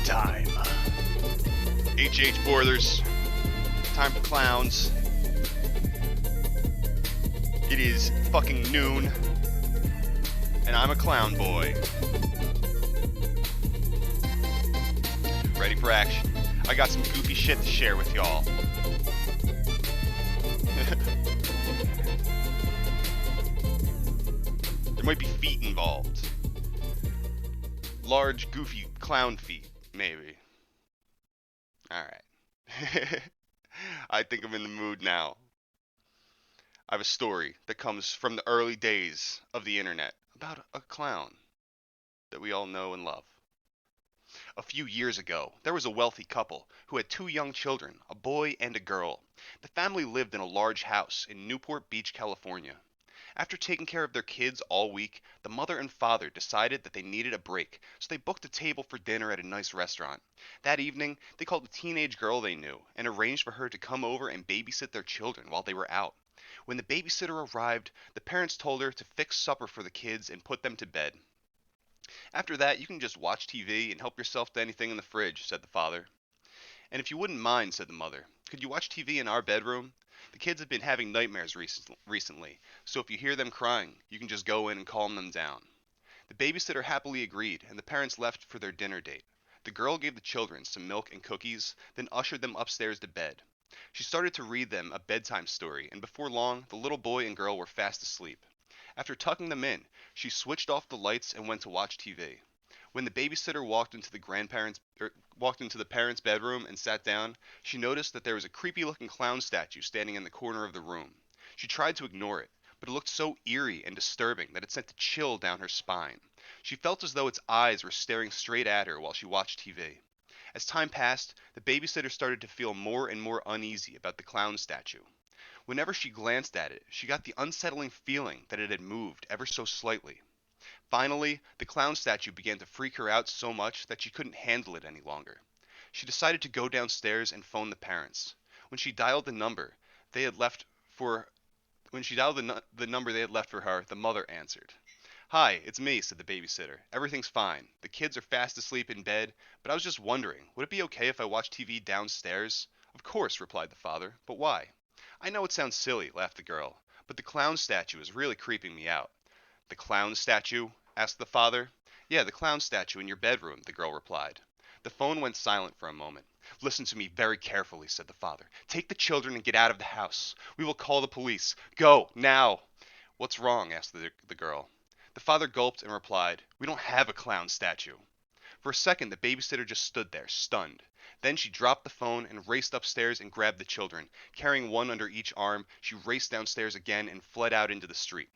time. HH Boilers. Time for clowns. It is fucking noon. And I'm a clown boy. Ready for action. I got some goofy shit to share with y'all. There might be feet involved. Large, goofy clown feet, maybe. Alright. I think I'm in the mood now. I have a story that comes from the early days of the internet about a clown that we all know and love. A few years ago, there was a wealthy couple who had two young children, a boy and a girl. The family lived in a large house in Newport Beach, California. After taking care of their kids all week, the mother and father decided that they needed a break, so they booked a table for dinner at a nice restaurant. That evening, they called a teenage girl they knew and arranged for her to come over and babysit their children while they were out. When the babysitter arrived, the parents told her to fix supper for the kids and put them to bed. After that, you can just watch TV and help yourself to anything in the fridge, said the father. And if you wouldn't mind, said the mother, could you watch TV in our bedroom? The kids have been having nightmares recently, so if you hear them crying, you can just go in and calm them down. The babysitter happily agreed, and the parents left for their dinner date. The girl gave the children some milk and cookies, then ushered them upstairs to bed. She started to read them a bedtime story, and before long, the little boy and girl were fast asleep. After tucking them in, she switched off the lights and went to watch TV. When the babysitter walked into the parents' bedroom and sat down, she noticed that there was a creepy-looking clown statue standing in the corner of the room. She tried to ignore it, but it looked so eerie and disturbing that it sent a chill down her spine. She felt as though its eyes were staring straight at her while she watched TV. As time passed, the babysitter started to feel more and more uneasy about the clown statue. Whenever she glanced at it, she got the unsettling feeling that it had moved ever so slightly. Finally, the clown statue began to freak her out so much that she couldn't handle it any longer. She decided to go downstairs and phone the parents. When she dialed the number they had left for when she dialed the number they had left for her, the mother answered. "Hi, it's me," said the babysitter. "Everything's fine. The kids are fast asleep in bed, but I was just wondering, would it be okay if I watched TV downstairs?" "Of course," replied the father. "But why?" "I know it sounds silly," laughed the girl, "but the clown statue is really creeping me out." "The clown statue?" asked the father. "Yeah, the clown statue in your bedroom," the girl replied. The phone went silent for a moment. "Listen to me very carefully," said the father. "Take the children and get out of the house. We will call the police. Go, now!" "What's wrong?" asked the girl. The father gulped and replied, "We don't have a clown statue." For a second, the babysitter just stood there, stunned. Then she dropped the phone and raced upstairs and grabbed the children. Carrying one under each arm, she raced downstairs again and fled out into the street.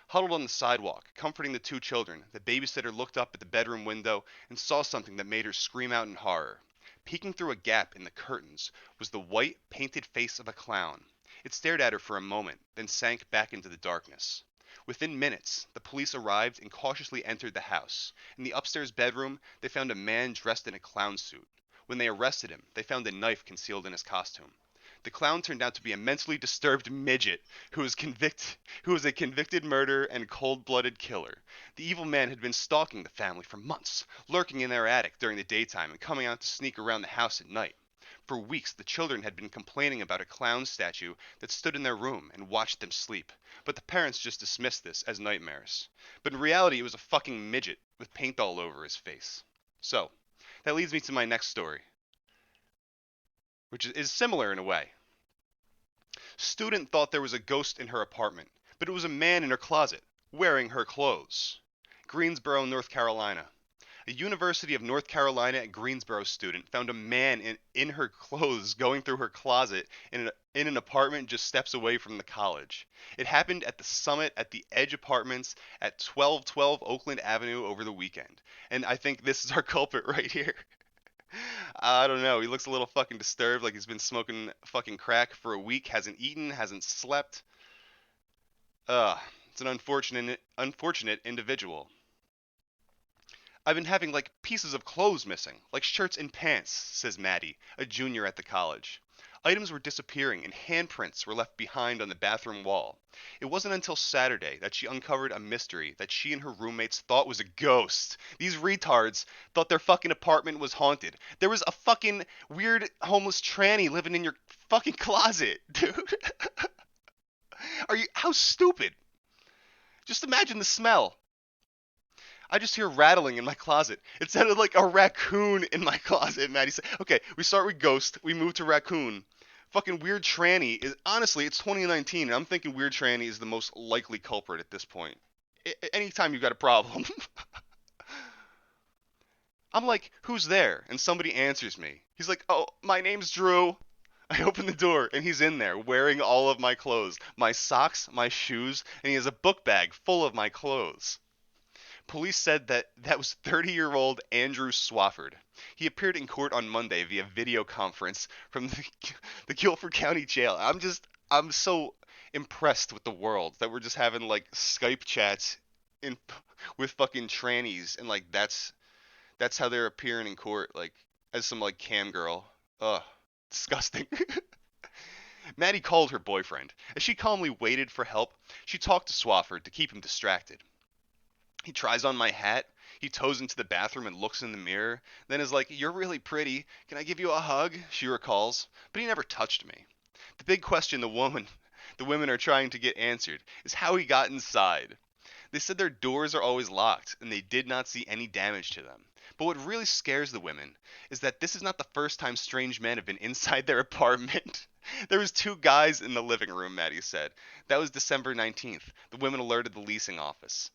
Huddled on the sidewalk, comforting the two children, the babysitter looked up at the bedroom window and saw something that made her scream out in horror. Peeking through a gap in the curtains was the white, painted face of a clown. It stared at her for a moment, then sank back into the darkness. Within minutes, the police arrived and cautiously entered the house. In the upstairs bedroom, they found a man dressed in a clown suit. When they arrested him, they found a knife concealed in his costume. The clown turned out to be a mentally disturbed midget who was a convicted murderer and cold-blooded killer. The evil man had been stalking the family for months, lurking in their attic during the daytime and coming out to sneak around the house at night. For weeks, the children had been complaining about a clown statue that stood in their room and watched them sleep, but the parents just dismissed this as nightmares. But in reality, it was a fucking midget with paint all over his face. So, that leads me to my next story, which is similar in a way. Student thought there was a ghost in her apartment, but it was a man in her closet, wearing her clothes. Greensboro, North Carolina. A University of North Carolina at Greensboro student found a man in her clothes going through her closet in an apartment just steps away from the college. It happened at the Summit at the Edge Apartments at 1212 Oakland Avenue over the weekend. And I think this is our culprit right here. I don't know. He looks a little fucking disturbed, like he's been smoking fucking crack for a week, hasn't eaten, hasn't slept. It's an unfortunate individual. "I've been having like pieces of clothes missing, like shirts and pants," says Maddie, a junior at the college. Items were disappearing and handprints were left behind on the bathroom wall. It wasn't until Saturday that she uncovered a mystery that she and her roommates thought was a ghost. These retards thought their fucking apartment was haunted. There was a fucking weird homeless tranny living in your fucking closet, dude. Are you how stupid? Just imagine the smell. I just hear rattling in my closet. It sounded like a raccoon in my closet. Maddie said, "Okay, we start with ghost, we move to raccoon. Fucking weird tranny is honestly, it's 2019, and I'm thinking weird tranny is the most likely culprit at this point. Anytime you've got a problem, I'm like, who's there? And somebody answers me. He's like, oh, my name's Drew. I open the door, and he's in there wearing all of my clothes, my socks, my shoes, and he has a book bag full of my clothes. Police said that was 30-year-old Andrew Swafford. He appeared in court on Monday via video conference from the Guilford County Jail. I'm so impressed with the world that we're just having like Skype chats in with fucking trannies and like that's how they're appearing in court like as some like cam girl. Ugh, disgusting. Maddie called her boyfriend. As she calmly waited for help, she talked to Swafford to keep him distracted. He tries on my hat. He toes into the bathroom and looks in the mirror. Then is like, "You're really pretty. Can I give you a hug?" She recalls. But he never touched me. The big question the women are trying to get answered is how he got inside. They said their doors are always locked and they did not see any damage to them. But what really scares the women is that this is not the first time strange men have been inside their apartment. There was two guys in the living room, Maddie said. That was December 19th. The women alerted the leasing office.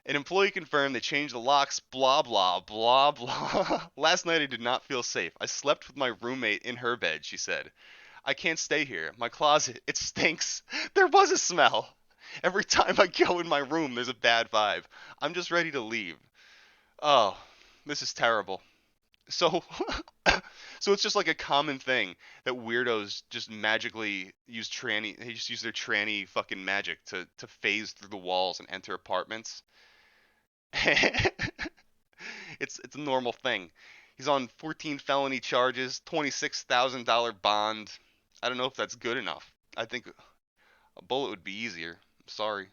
An employee confirmed they changed the locks, blah, blah, blah, blah. Last night I did not feel safe. I slept with my roommate in her bed, she said. I can't stay here. My closet, it stinks. There was a smell. Every time I go in my room, there's a bad vibe. I'm just ready to leave. Oh, this is terrible. So, so it's just like a common thing that weirdos just magically use tranny. They just use their tranny fucking magic to phase through the walls and enter apartments. It's a normal thing. He's on 14 felony charges, $26,000 bond. I don't know if that's good enough. I think a bullet would be easier. I'm sorry.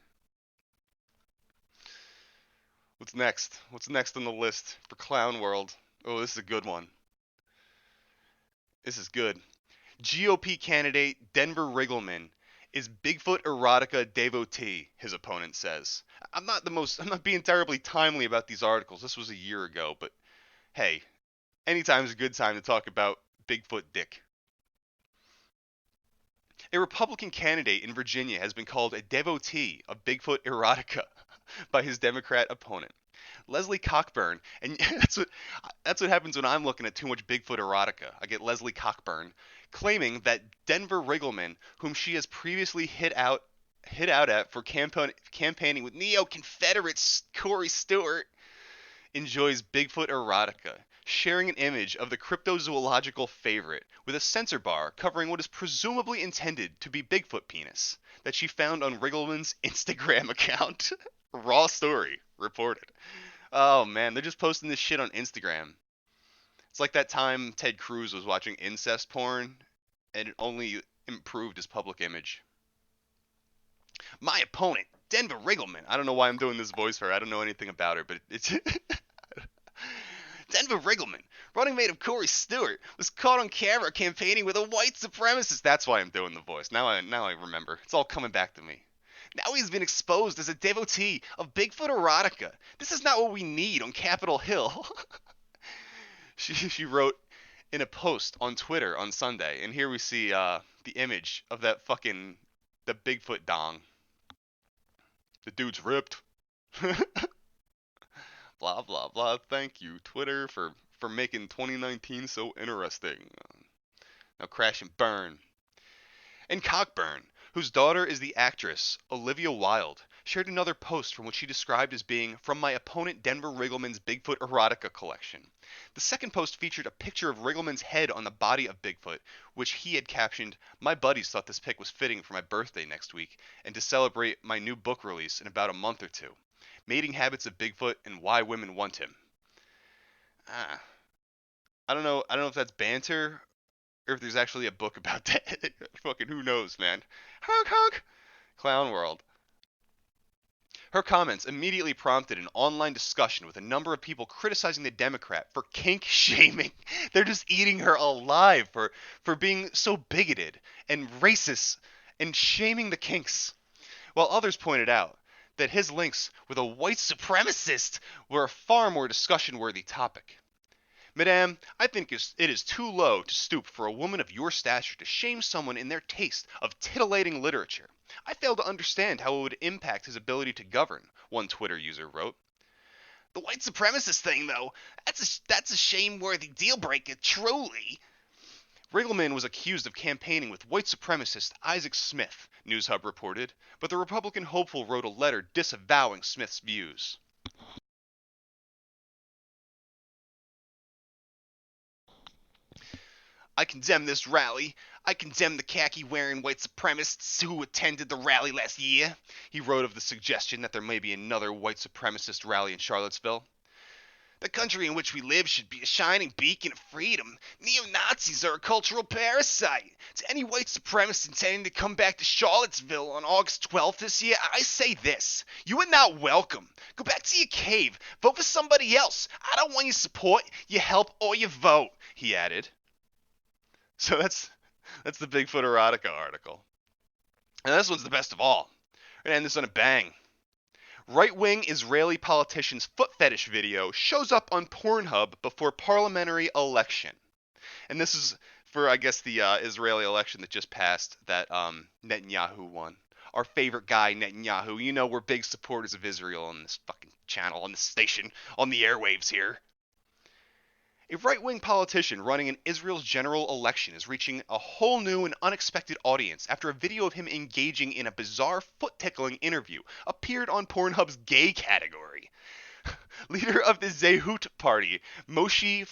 What's next? What's next on the list for Clown World? Oh, this is a good one. This is good. GOP candidate Denver Riggleman is Bigfoot erotica devotee, his opponent says. I'm not being terribly timely about these articles. This was a year ago, but hey, anytime's a good time to talk about Bigfoot dick. A Republican candidate in Virginia has been called a devotee of Bigfoot erotica by his Democrat opponent. Leslie Cockburn, and that's what happens when I'm looking at too much Bigfoot erotica. I get Leslie Cockburn claiming that Denver Riggleman, whom she has previously hit out at for campaigning with neo-Confederate Corey Stewart, enjoys Bigfoot erotica, sharing an image of the cryptozoological favorite with a censor bar covering what is presumably intended to be Bigfoot penis that she found on Riggleman's Instagram account. Raw story reported. Oh man, they're just posting this shit on Instagram. It's like that time Ted Cruz was watching incest porn and it only improved his public image. My opponent, Denver Riggleman. I don't know why I'm doing this voice for her. I don't know anything about her, but it's Denver Riggleman, running mate of Corey Stewart, was caught on camera campaigning with a white supremacist. That's why I'm doing the voice. Now I remember. It's all coming back to me. Now he's been exposed as a devotee of Bigfoot erotica. This is not what we need on Capitol Hill. She wrote in a post on Twitter on Sunday, and here we see the image of that fucking the Bigfoot dong. The dude's ripped. Blah blah blah. Thank you, Twitter, for making 2019 so interesting. Now crash and burn. And Cockburn, whose daughter is the actress Olivia Wilde, shared another post from what she described as being from my opponent Denver Riggleman's Bigfoot erotica collection. The second post featured a picture of Riggleman's head on the body of Bigfoot, which he had captioned, "My buddies thought this pic was fitting for my birthday next week and to celebrate my new book release in about a month or two. Mating Habits of Bigfoot and Why Women Want Him." Ah, I don't know. I don't know if that's banter or if there's actually a book about that. Fucking who knows, man. Honk honk. Clown world. Her comments immediately prompted an online discussion with a number of people criticizing the Democrat for kink shaming. They're just eating her alive for being so bigoted and racist and shaming the kinks. While others pointed out that his links with a white supremacist were a far more discussion worthy topic. Madame, I think it is too low to stoop for a woman of your stature to shame someone in their taste of titillating literature. I fail to understand how it would impact his ability to govern, one Twitter user wrote. The white supremacist thing, though, that's a shame-worthy deal-breaker, truly. Riggleman was accused of campaigning with white supremacist Isaac Smith, NewsHub reported, but the Republican hopeful wrote a letter disavowing Smith's views. I condemn this rally. I condemn the khaki-wearing white supremacists who attended the rally last year. He wrote of the suggestion that there may be another white supremacist rally in Charlottesville. The country in which we live should be a shining beacon of freedom. Neo-Nazis are a cultural parasite. To any white supremacist intending to come back to Charlottesville on August 12th this year, I say this. You are not welcome. Go back to your cave. Vote for somebody else. I don't want your support, your help, or your vote, he added. So that's the Bigfoot erotica article. And this one's the best of all. We're gonna end this on a bang. Right-wing Israeli politician's foot fetish video shows up on Pornhub before parliamentary election. And this is for, I guess, the Israeli election that just passed that Netanyahu won. Our favorite guy, Netanyahu. You know we're big supporters of Israel on this fucking channel, on this station, on the airwaves here. A right-wing politician running in Israel's general election is reaching a whole new and unexpected audience after a video of him engaging in a bizarre foot-tickling interview appeared on Pornhub's gay category. Leader of the Zehut Party, Moshe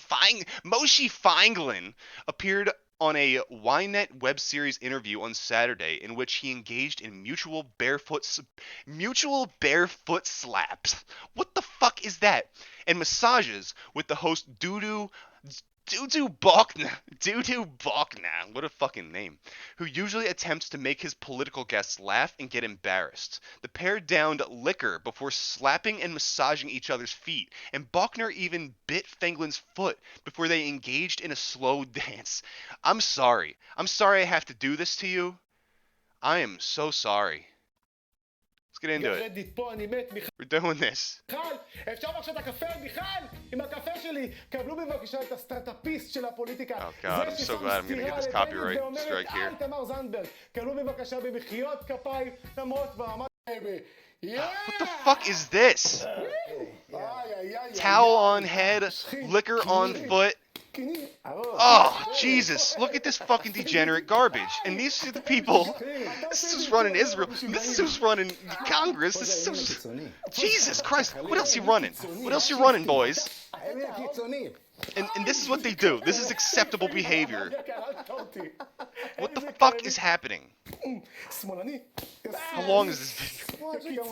Feinglin, appeared on a Ynet web series interview on Saturday in which he engaged in mutual barefoot slaps. What the fuck is that? And massages with the host Dudu Bachna, what a fucking name, who usually attempts to make his political guests laugh and get embarrassed. The pair downed liquor before slapping and massaging each other's feet, and Bachner even bit Fenglin's foot before they engaged in a slow dance. I'm sorry I have to do this to you. I am so sorry. Let's get into it. We're doing this. Oh god, I'm so glad I'm gonna get this copyright strike here. What the fuck is this? Towel on head, liquor on foot. Oh, Jesus. Look at this fucking degenerate garbage. And these are the people. This is who's running Israel. This is who's running Congress. This is who's... Jesus Christ. What else you running? What else you running, boys? And this is what they do. This is acceptable behavior. What the fuck is happening? How long is this video?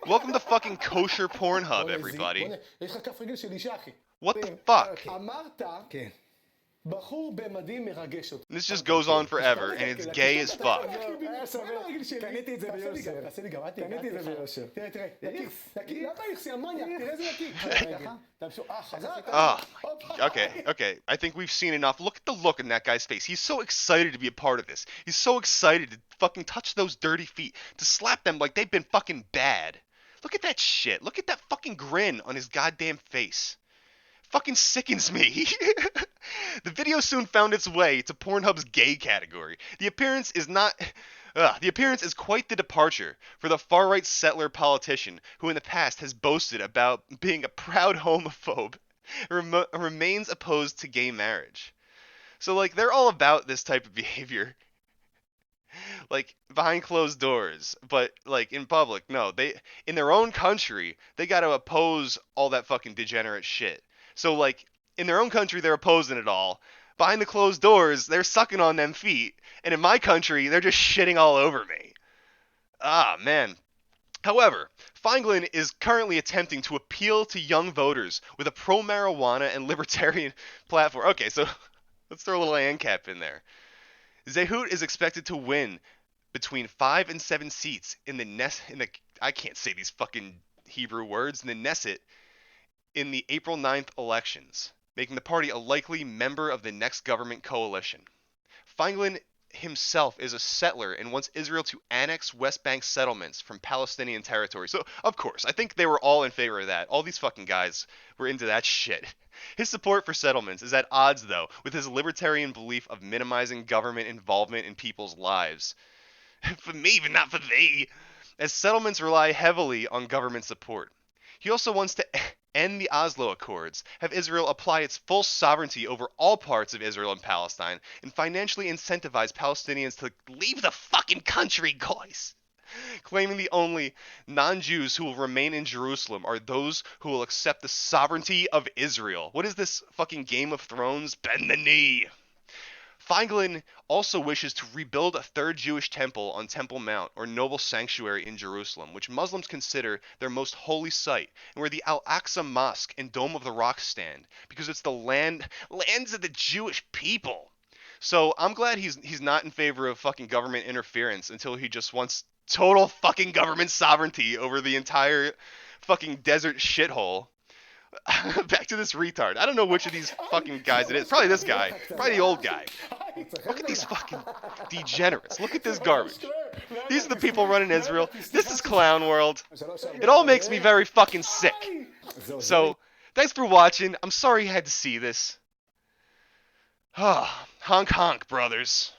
Welcome to fucking kosher Pornhub, everybody. What the fuck? This just goes on forever, and it's gay as fuck. Oh, okay. I think we've seen enough. Look at the look in that guy's face. He's so excited to be a part of this. He's so excited to fucking touch those dirty feet, to slap them like they've been fucking bad. Look at that shit. Look at that fucking grin on his goddamn face. Fucking sickens me. The video soon found its way to Pornhub's gay category. The appearance is quite the departure for the far-right settler politician who in the past has boasted about being a proud homophobe and remains opposed to gay marriage. So, like, they're all about this type of behavior. Like, behind closed doors, but, like, in public, no. In their own country, they gotta oppose all that fucking degenerate shit. So, like, in their own country, they're opposing it all. Behind the closed doors, they're sucking on them feet. And in my country, they're just shitting all over me. Ah, man. However, Feingold is currently attempting to appeal to young voters with a pro-marijuana and libertarian platform. Okay, so let's throw a little ANCAP in there. Zehut is expected to win between 5 and 7 seats in the I can't say these fucking Hebrew words in the Knesset in the April 9th elections, making the party a likely member of the next government coalition. Feingold himself is a settler and wants Israel to annex West Bank settlements from Palestinian territory. So, of course, I think they were all in favor of that. All these fucking guys were into that shit. His support for settlements is at odds, though, with his libertarian belief of minimizing government involvement in people's lives. For me, but not for thee, as settlements rely heavily on government support. He also wants to end the Oslo Accords, have Israel apply its full sovereignty over all parts of Israel and Palestine, and financially incentivize Palestinians to leave the fucking country, guys. Claiming the only non-Jews who will remain in Jerusalem are those who will accept the sovereignty of Israel. What is this fucking Game of Thrones? Bend the knee. Feingold also wishes to rebuild a third Jewish temple on Temple Mount, or noble sanctuary in Jerusalem, which Muslims consider their most holy site, and where the Al-Aqsa Mosque and Dome of the Rock stand, because it's the lands of the Jewish people. So I'm glad he's not in favor of fucking government interference until he just wants total fucking government sovereignty over the entire fucking desert shithole. Back to this retard. I don't know which of these fucking guys it is. Probably this guy. Probably the old guy. Look at these fucking degenerates. Look at this garbage. These are the people running Israel. This is clown world. It all makes me very fucking sick. So, thanks for watching. I'm sorry you had to see this. Honk honk, brothers.